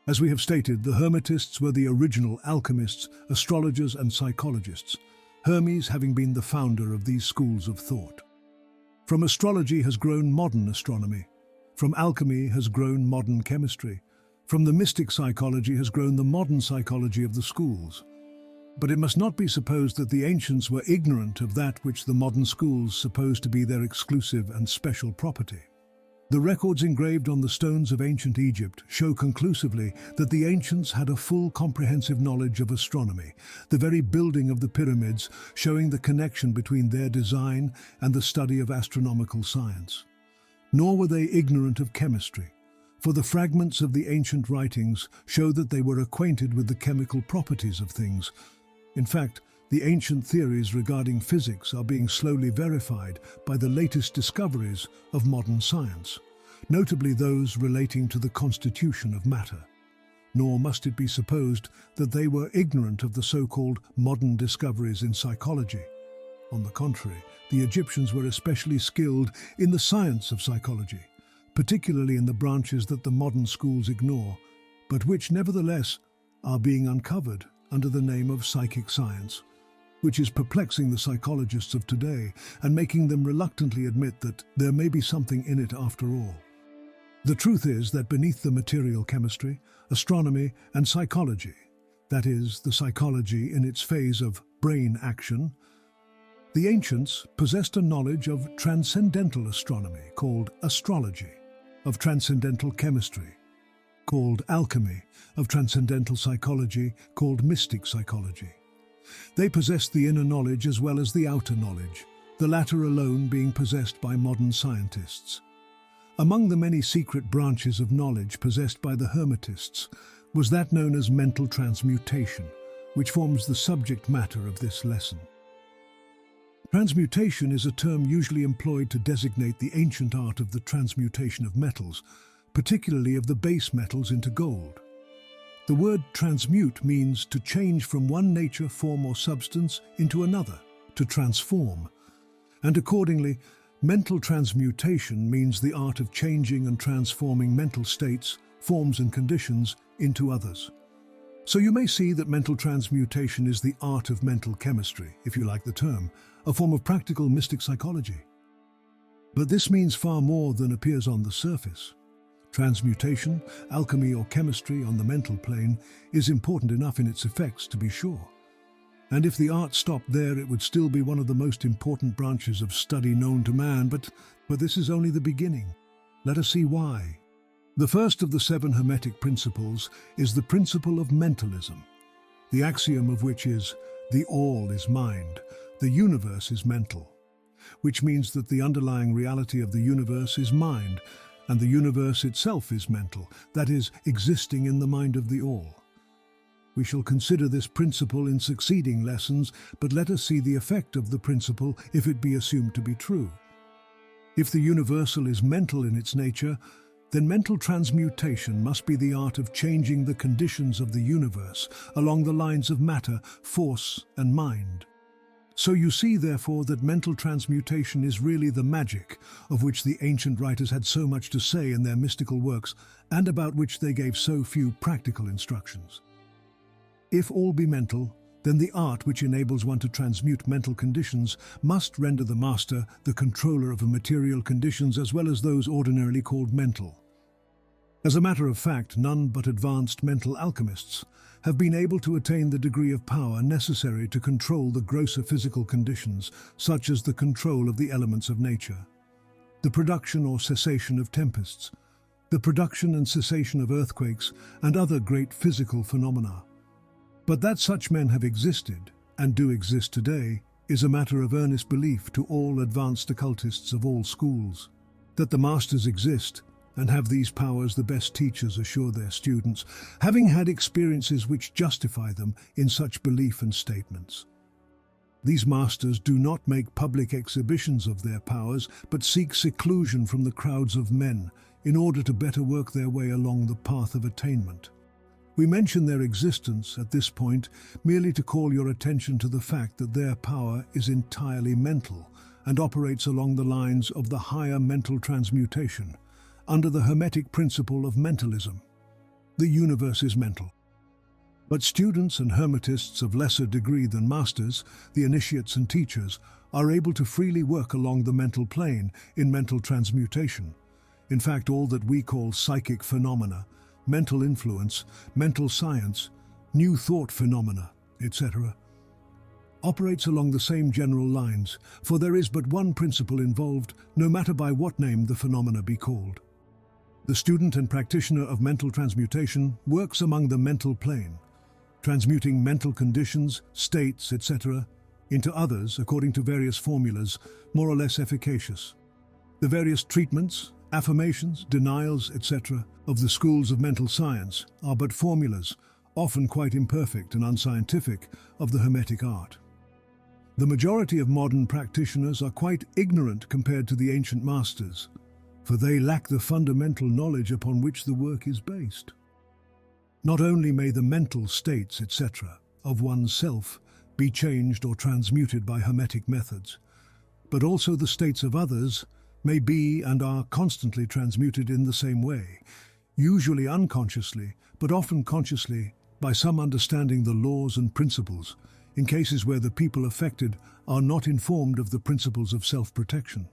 As we have stated, the Hermetists were the original alchemists, astrologers and psychologists, Hermes having been the founder of these schools of thought. From astrology has grown modern astronomy. From alchemy has grown modern chemistry. From the mystic psychology has grown the modern psychology of the schools. But it must not be supposed that the ancients were ignorant of that which the modern schools suppose to be their exclusive and special property. The records engraved on the stones of ancient Egypt show conclusively that the ancients had a full comprehensive knowledge of astronomy, the very building of the pyramids showing the connection between their design and the study of astronomical science. Nor were they ignorant of chemistry, for the fragments of the ancient writings show that they were acquainted with the chemical properties of things. In fact, the ancient theories regarding physics are being slowly verified by the latest discoveries of modern science, notably those relating to the constitution of matter. Nor must it be supposed that they were ignorant of the so-called modern discoveries in psychology. On the contrary, the Egyptians were especially skilled in the science of psychology, particularly in the branches that the modern schools ignore, but which nevertheless are being uncovered under the name of psychic science, which is perplexing the psychologists of today and making them reluctantly admit that there may be something in it after all. The truth is that beneath the material chemistry, astronomy and psychology, that is, the psychology in its phase of brain action, the ancients possessed a knowledge of transcendental astronomy called astrology, of transcendental chemistry called alchemy, of transcendental psychology called mystic psychology. They possessed the inner knowledge as well as the outer knowledge, the latter alone being possessed by modern scientists. Among the many secret branches of knowledge possessed by the Hermetists was that known as mental transmutation, which forms the subject matter of this lesson. Transmutation is a term usually employed to designate the ancient art of the transmutation of metals, particularly of the base metals into gold. The word transmute means to change from one nature, form or substance into another, to transform. And accordingly, mental transmutation means the art of changing and transforming mental states, forms and conditions into others. So you may see that mental transmutation is the art of mental chemistry, if you like the term, a form of practical mystic psychology. But this means far more than appears on the surface. Transmutation, alchemy or chemistry on the mental plane is important enough in its effects to be sure. And if the art stopped there, it would still be one of the most important branches of study known to man, but this is only the beginning. Let us see why. The first of the 7 Hermetic principles is the principle of mentalism, the axiom of which is, the all is mind, the universe is mental, which means that the underlying reality of the universe is mind, and the universe itself is mental, that is, existing in the mind of the all. We shall consider this principle in succeeding lessons, but let us see the effect of the principle if it be assumed to be true. If the universal is mental in its nature, then mental transmutation must be the art of changing the conditions of the universe along the lines of matter, force, and mind. So you see, therefore, that mental transmutation is really the magic of which the ancient writers had so much to say in their mystical works and about which they gave so few practical instructions. If all be mental, then the art which enables one to transmute mental conditions must render the master the controller of the material conditions as well as those ordinarily called mental. As a matter of fact, none but advanced mental alchemists have been able to attain the degree of power necessary to control the grosser physical conditions, such as the control of the elements of nature, the production or cessation of tempests, the production and cessation of earthquakes, and other great physical phenomena. But that such men have existed, and do exist today, is a matter of earnest belief to all advanced occultists of all schools. That the masters exist, and have these powers, the best teachers assure their students, having had experiences which justify them in such belief and statements. These masters do not make public exhibitions of their powers, but seek seclusion from the crowds of men in order to better work their way along the path of attainment. We mention their existence at this point merely to call your attention to the fact that their power is entirely mental and operates along the lines of the higher mental transmutation, under the Hermetic principle of mentalism. The universe is mental. But students and Hermetists of lesser degree than masters, the initiates and teachers, are able to freely work along the mental plane in mental transmutation. In fact, all that we call psychic phenomena, mental influence, mental science, new thought phenomena, etc., operates along the same general lines, for there is but one principle involved, no matter by what name the phenomena be called. The student and practitioner of mental transmutation works among the mental plane, transmuting mental conditions, states, etc., into others according to various formulas, more or less efficacious. The various treatments, affirmations, denials, etc., of the schools of mental science are but formulas, often quite imperfect and unscientific, of the Hermetic art. The majority of modern practitioners are quite ignorant compared to the ancient masters, for they lack the fundamental knowledge upon which the work is based. Not only may the mental states, etc., of oneself be changed or transmuted by Hermetic methods, but also the states of others may be and are constantly transmuted in the same way, usually unconsciously, but often consciously, by some understanding the laws and principles, in cases where the people affected are not informed of the principles of self-protection.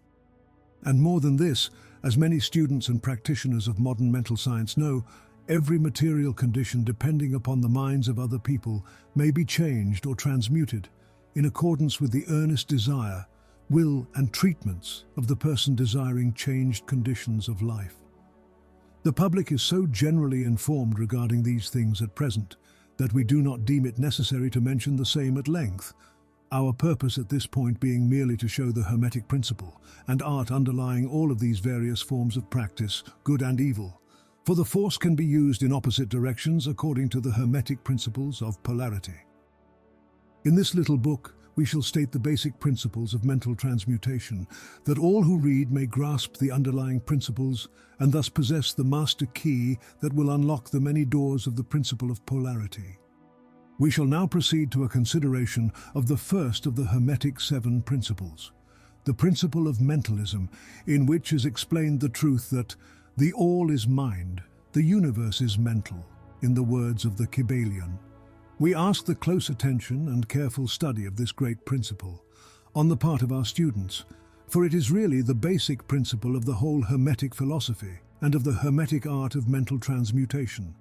And more than this, as many students and practitioners of modern mental science know, every material condition depending upon the minds of other people may be changed or transmuted in accordance with the earnest desire, will and treatments of the person desiring changed conditions of life. The public is so generally informed regarding these things at present that we do not deem it necessary to mention the same at length, our purpose at this point being merely to show the Hermetic principle and art underlying all of these various forms of practice, good and evil. For the force can be used in opposite directions according to the Hermetic principles of polarity. In this little book, we shall state the basic principles of mental transmutation, that all who read may grasp the underlying principles and thus possess the master key that will unlock the many doors of the principle of polarity. We shall now proceed to a consideration of the first of the Hermetic 7 principles, the principle of mentalism, in which is explained the truth that the all is mind, the universe is mental, in the words of the Kybalion. We ask the close attention and careful study of this great principle on the part of our students, for it is really the basic principle of the whole Hermetic philosophy and of the Hermetic art of mental transmutation.